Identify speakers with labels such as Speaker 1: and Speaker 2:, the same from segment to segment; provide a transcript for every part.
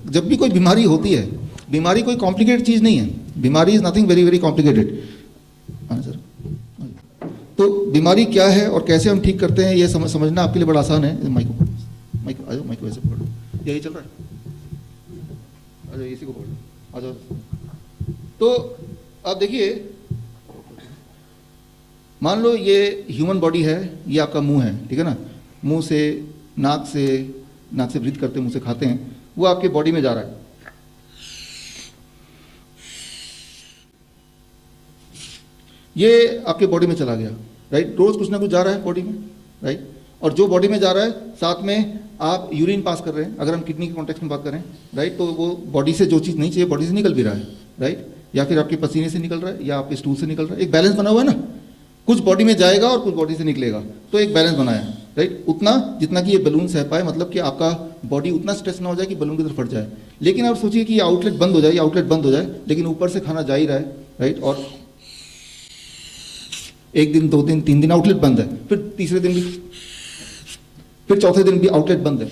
Speaker 1: जब भी कोई बीमारी होती है, बीमारी कोई कॉम्प्लिकेटेड चीज़ नहीं है, बीमारी is nothing very very complicated. हाँ सर, तो बीमारी क्या है और कैसे हम ठीक करते हैं ये समझना आपके लिए बड़ा आसान है। माइक वैसे पकड़ लो, यही चल रहा है, आ जाओ, इसी को पकड़ लो, आ जाओ। तो आप देखिए, मान लो ये ह्यूमन बॉडी है, ये आपका मुंह है, ठीक है ना, मुंह से नाक से ब्रीथ करते हैं, मुंह से खाते हैं, वो आपके बॉडी में जा रहा है। ये आपके बॉडी में चला गया, राइट, रोज कुछ ना कुछ जा रहा है बॉडी में, राइट, और जो बॉडी में जा रहा है साथ में आप यूरिन पास कर रहे हैं, अगर हम किडनी के कॉन्टेक्स्ट में बात करें, राइट, तो वो बॉडी से जो चीज़ नहीं चाहिए बॉडी से निकल भी रहा है, राइट, या फिर आपके पसीने से निकल रहा है या आपके स्टूल से निकल रहा है। एक बैलेंस बना हुआ है ना, कुछ बॉडी में जाएगा और कुछ बॉडी से निकलेगा, तो एक बैलेंस बनाया है, राइट, उतना जितना कि ये बलून सह पाए, मतलब कि आपका बॉडी उतना स्ट्रेस ना हो जाए कि बलून की तरफ फट जाए। लेकिन आप सोचिए कि ये आउटलेट बंद हो जाए, ये आउटलेट बंद हो जाए, लेकिन ऊपर से खाना जा ही रहा है, राइट, और एक दिन, 2 दिन, 3 दिन आउटलेट बंद है, फिर तीसरे दिन भी, फिर चौथे दिन भी आउटलेट बंद है।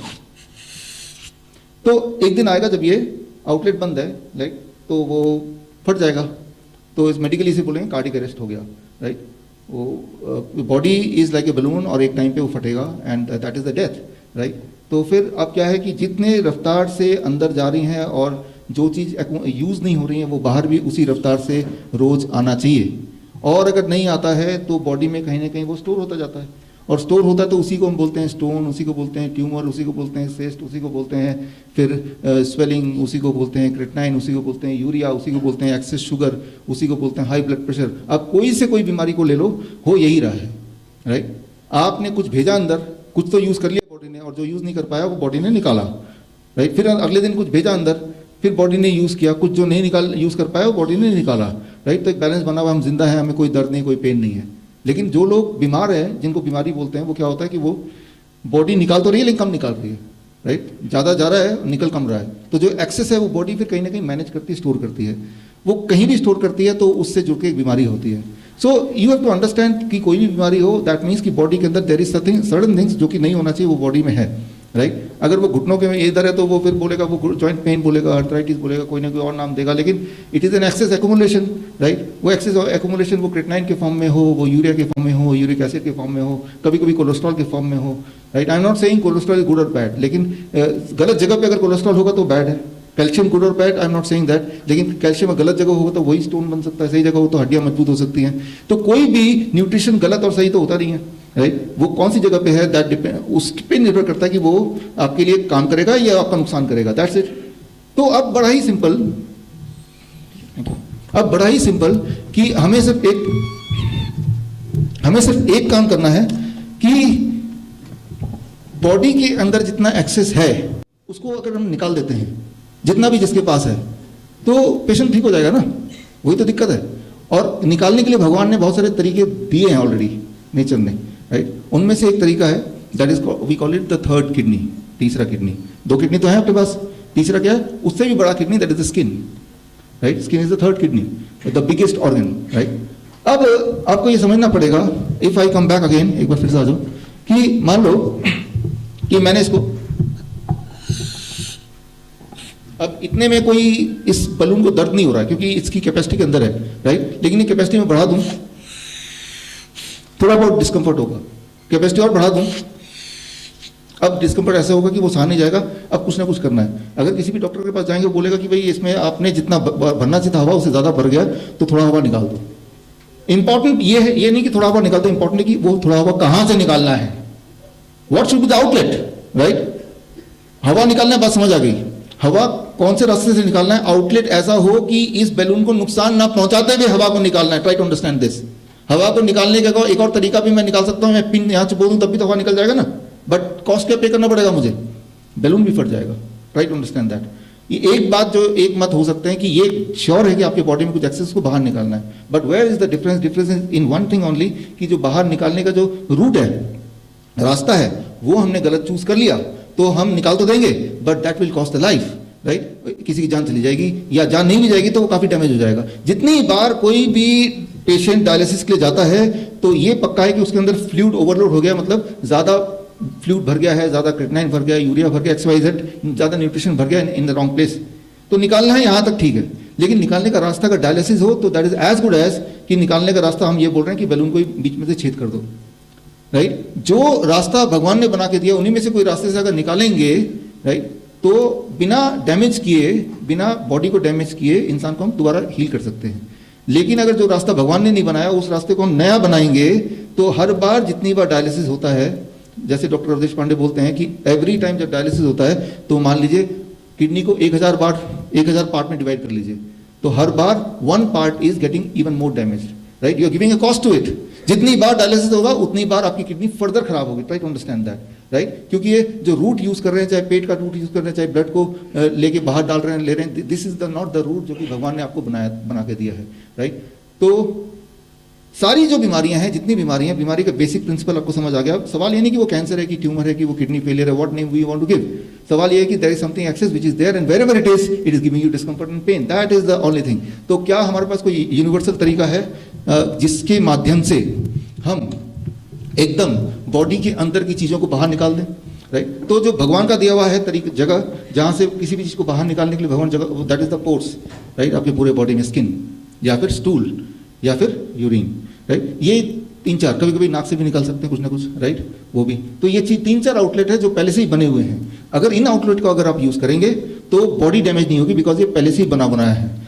Speaker 1: तो एक दिन आएगा जब ये आउटलेट बंद है, राइट, तो वो फट जाएगा, तो इस मेडिकली से बोलेंगे कार्डियक अरेस्ट हो गया, राइट। वो body is like a balloon और एक टाइम पे वो फटेगा and that is the death, right. तो फिर अब क्या है कि जितने रफ्तार से अंदर जा रही हैं और जो चीज़ यूज़ नहीं हो रही है वो बाहर भी उसी रफ्तार से रोज़ आना चाहिए, और अगर नहीं आता है तो बॉडी में कहीं ना कहीं वो स्टोर होता जाता है, और स्टोर होता है तो उसी को हम बोलते हैं स्टोन, उसी को बोलते हैं ट्यूमर, उसी को बोलते हैं सिस्ट, उसी को बोलते हैं फिर स्वेलिंग, उसी को बोलते हैं क्रिएटिनिन, उसी को बोलते हैं यूरिया, उसी को बोलते हैं एक्सेस शुगर, उसी को बोलते हैं हाई ब्लड प्रेशर। अब कोई से कोई बीमारी को ले लो, हो यही रहा है, राइट। आपने कुछ भेजा अंदर, कुछ तो यूज़ कर लिया बॉडी ने, और जो यूज़ नहीं कर पाया वो बॉडी ने निकाला, राइट। फिर अगले दिन कुछ भेजा अंदर, फिर बॉडी ने यूज़ किया, कुछ जो नहीं यूज़ कर पाया वो बॉडी ने निकाला, राइट। तो एक बैलेंस बना हुआ, हम जिंदा हैं, हमें कोई दर्द नहीं, कोई पेन नहीं है। लेकिन जो लोग बीमार हैं, जिनको बीमारी बोलते हैं, वो क्या होता है कि वो बॉडी निकाल तो रही है लेकिन कम निकाल रही है, राइट, ज़्यादा जा रहा है, निकल कम रहा है। तो जो एक्सेस है वो बॉडी फिर कहीं ना कहीं मैनेज करती है, स्टोर करती है, वो कहीं भी स्टोर करती है, तो उससे जुड़ के एक बीमारी होती है। So you have to understand कि कोई भी बीमारी हो, दैट मीन्स कि बॉडी के अंदर देयर इज सर्टेन थिंग्स जो कि नहीं होना चाहिए वो बॉडी में है, राइट। अगर वो घुटनों के में इधर है तो वो फिर बोलेगा, वो जॉइंट पेन बोलेगा, आर्थराइटिस बोलेगा, कोई ना कोई और नाम देगा, लेकिन it is an excess accumulation, right. वो एक्सेस एक्यूमुलेशन वो क्रिएटिनिन के फॉर्म में हो, वो यूरिया के फॉर्म में हो, यूरिक एसिड के फॉर्म में हो, कभी कभी कोलेस्ट्रॉल के फॉर्म में हो, right. I am not saying cholesterol is good और बैड, लेकिन गलत जगह पे अगर कोलेस्ट्रॉल होगा तो बैड है। कैल्शियम गुड और bad, I am not saying that, लेकिन कैल्शियम गलत जगह होगा तो वही स्टोन बन सकता है, सही जगह हो तो हड्डियां मजबूत हो सकती हैं। तो कोई भी न्यूट्रिशन गलत और सही तो होता नहीं है, राइट। वो कौन सी जगह पे है, दैट डिपेंड, उस पे निर्भर करता है कि वो आपके लिए काम करेगा या आपका नुकसान करेगा, दैट्स इट। तो अब बड़ा ही सिंपल कि हमें सिर्फ एक काम करना है कि बॉडी के अंदर जितना एक्सेस है उसको अगर हम निकाल देते हैं, जितना भी जिसके पास है, तो पेशेंट ठीक हो जाएगा ना। वही तो दिक्कत है। और निकालने के लिए भगवान ने बहुत सारे तरीके दिए हैं ऑलरेडी, नेचर ने, राइट। उनमें से एक तरीका है, that is we call it the third kidney, तीसरा किडनी। 2 किडनी तो है आपके पास, तीसरा क्या है, उससे भी बड़ा kidney, that is the skin, right. Skin is the third kidney, the biggest organ, right. अब आपको ये समझना पड़ेगा, if I come back again, एक बार फिर से आ जाओ, कि मान लो कि मैंने इसको, अब इतने में कोई इस बलून को दर्द नहीं हो रहा है क्योंकि इसकी कैपेसिटी के अंदर है, राइट। लेकिन ये कैपेसिटी में बढ़ा दूं, थोड़ा बहुत डिस्कम्फर्ट होगा, कैपेसिटी और बढ़ा दूं, अब डिस्कम्फर्ट ऐसा होगा कि वो सह नहीं जाएगा। अब कुछ ना कुछ करना है। अगर किसी भी डॉक्टर के पास जाएंगे, बोलेगा कि भाई इसमें आपने जितना भरना चाहिए था हवा उससे ज़्यादा भर गया, तो थोड़ा हवा निकाल दो। इंपॉर्टेंट ये है, ये नहीं कि थोड़ा हवा निकाल दो, इंपॉर्टेंट है कि वो थोड़ा हवा कहाँ से निकालना है, what should be the outlet, right. हवा निकालना बात समझ आ गई, हवा कौन से रास्ते से निकालना है, आउटलेट ऐसा हो कि इस बैलून को नुकसान ना पहुंचाते हुए हवा को निकालना है। Try to understand this. हवा को निकालने का एक और तरीका भी मैं निकाल सकता हूं, मैं पिन यहां से बोलूं तब भी तो हवा निकल जाएगा ना, बट कॉस्ट क्या पे करना पड़ेगा मुझे, बैलून भी फट जाएगा। Try to understand that. ये एक बात जो एक मत हो सकते हैं कि ये श्योर है कि आपके बॉडी में कुछ एक्सेस को बाहर निकालना है, but where is the difference, difference in one thing only, कि जो बाहर निकालने का जो रूट है, रास्ता है, वो हमने गलत चूज कर लिया तो हम निकाल तो देंगे, but that will cost the life, right. किसी की जान चली जाएगी, या जान नहीं भी जाएगी तो वो काफी डैमेज हो जाएगा। जितनी बार कोई भी पेशेंट डायलिसिस के लिए जाता है तो ये पक्का है कि उसके अंदर फ्लूइड ओवरलोड हो गया, मतलब ज्यादा फ्लूइड भर गया है, ज़्यादा क्रिएटिनिन भर गया है, यूरिया भर गया, XYZ, ज़्यादा न्यूट्रिशन भर गया इन द रॉन्ग प्लेस, तो निकालना है यहाँ तक ठीक है, लेकिन निकालने का रास्ता अगर डायलिसिस हो तो that is as good as कि निकालने का रास्ता हम ये बोल रहे हैं कि बैलून को बीच में से छेद कर दो, राइट। जो रास्ता भगवान ने बना के दिया उन्हीं में से कोई रास्ते से अगर निकालेंगे, राइट, तो बिना डैमेज किए, बिना बॉडी को डैमेज किए इंसान को हम दोबारा हील कर सकते हैं। लेकिन अगर जो रास्ता भगवान ने नहीं बनाया उस रास्ते को हम नया बनाएंगे तो हर बार जितनी बार डायलिसिस होता है, जैसे डॉक्टर अवधेश पांडे बोलते हैं कि एवरी टाइम जब डायलिसिस होता है तो मान लीजिए किडनी को 1000 पार्ट में डिवाइड कर लीजिए, तो हर बार 1 part is getting even more damage, right. You are giving a cost to it. जितनी बार डायलिसिस होगा उतनी बार आपकी किडनी फर्दर खराब होगी, try to understand that, right. क्योंकि ये जो रूट यूज कर रहे हैं, चाहे पेट का रूट यूज कर रहे हैं, चाहे ब्लड को लेके बाहर डाल रहे हैं, ले रहे हैं, this is the not the root जो कि भगवान ने आपको बना के दिया है, राइट। तो सारी जो बीमारियां हैं, जितनी बीमारियां, बीमारी का बेसिक प्रिंसिपल आपको समझ आ गया। सवाल ये नहीं कि वो कैंसर है, कि ट्यूमर है, कि वो किडनी फेलियर है, what name we want to give. सवाल ये है कि there is something excess which is there and wherever it is giving you discomfort and pain, that is the only thing. तो क्या हमारे पास कोई यूनिवर्सल तरीका है जिसके माध्यम से हम एकदम बॉडी के अंदर की चीजों को बाहर निकाल दें, राइट। तो जो भगवान का दिया हुआ है तरीका, जगह जहां से किसी भी चीज को बाहर निकालने के लिए भगवान जगह, that is the pores, right. आपके पूरे बॉडी में स्किन या फिर स्टूल या फिर यूरिन, राइट। ये 3-4, कभी कभी नाक से भी निकाल सकते हैं कुछ ना कुछ, राइट, वो भी। तो ये चीज 3-4 आउटलेट है जो पहले से ही बने हुए हैं। अगर इन आउटलेट को अगर आप यूज करेंगे तो बॉडी डैमेज नहीं होगी, बिकॉज ये पहले से ही बना बनाया है।